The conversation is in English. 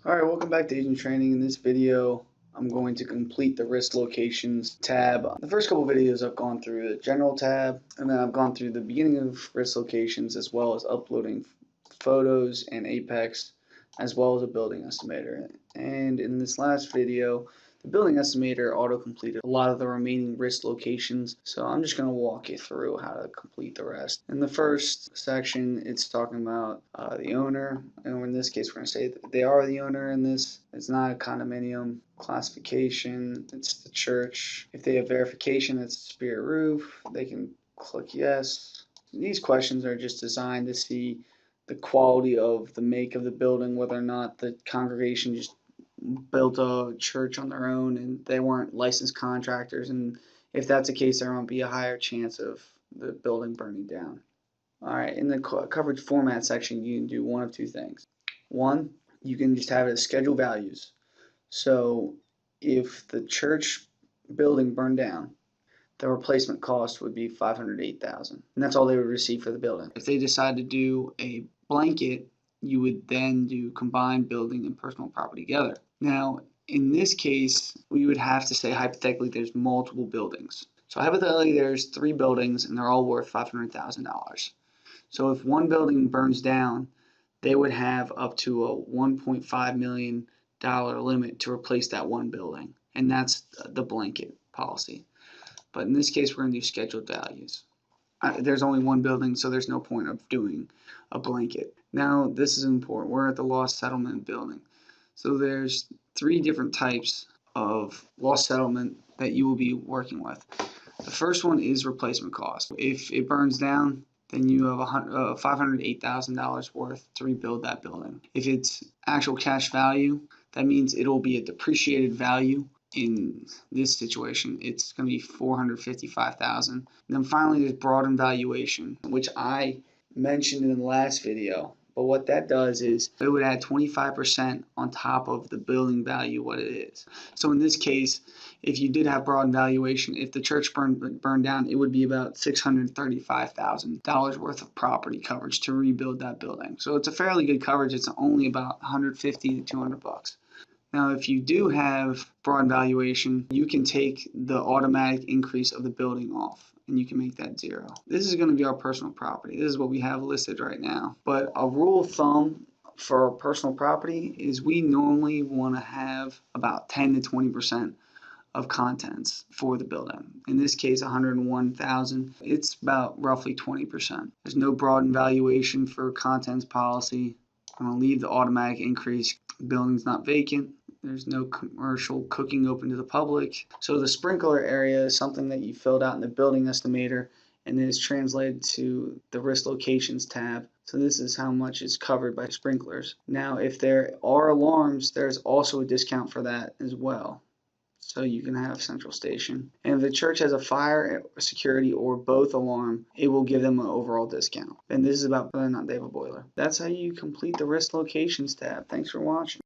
Alright, welcome back to Agent Training. In this video, I'm going to complete the risk locations tab. The first couple videos I've gone through the general tab, and then I've gone through the beginning of risk locations as well as uploading photos and Apex as well as a building estimator. And in this last video, the building estimator auto-completed a lot of the remaining risk locations, so I'm just going to walk you through how to complete the rest. In the first section, it's talking about the owner, and in this case, we're going to say that they are the owner in this. It's not a condominium. Classification, it's the church. If they have verification, it's a Spirit Roof. They can click yes. These questions are just designed to see the quality of the make of the building, whether or not the congregation just built a church on their own and they weren't licensed contractors, and if that's the case, there might be a higher chance of the building burning down. Alright, in the coverage format section, you can do one of two things. One, you can just have it as schedule values. So if the church building burned down, the replacement cost would be $508,000, and that's all they would receive for the building. If they decide to do a blanket, you would then do combined building and personal property together. Now, in this case, we would have to say hypothetically there's multiple buildings. So hypothetically there's 3 buildings and they're all worth $500,000. So if one building burns down, they would have up to a $1.5 million limit to replace that one building, and that's the blanket policy. But in this case, we're going to do scheduled values. There's only one building, so there's no point of doing a blanket. Now, this is important. We're at the loss settlement building. So there's 3 different types of loss settlement that you will be working with. The first one is replacement cost. If it burns down, then you have $508,000 worth to rebuild that building. If it's actual cash value, that means it'll be a depreciated value. In this situation, it's going to be $455,000. Then finally, there's broadened valuation, which I mentioned in the last video. But what that does is it would add 25% on top of the building value, what it is. So in this case, if you did have broadened valuation, if the church burned down, it would be about $635,000 worth of property coverage to rebuild that building. So it's a fairly good coverage. It's only about $150 to $200. Now, if you do have broad valuation, you can take the automatic increase of the building off, and you can make that 0. This is going to be our personal property. This is what we have listed right now. But a rule of thumb for our personal property is we normally want to have about 10 to 20% of contents for the building. In this case, 101,000. It's about roughly 20%. There's no broadened valuation for contents policy. I'm going to leave the automatic increase. Building's not vacant. There's no commercial cooking open to the public. So the sprinkler area is something that you filled out in the building estimator, and then it's translated to the risk locations tab. So this is how much is covered by sprinklers. Now, if there are alarms, there's also a discount for that as well. So you can have central station. And if the church has a fire, security, or both alarm, it will give them an overall discount. And this is about whether or not they have a boiler. That's how you complete the risk locations tab. Thanks for watching.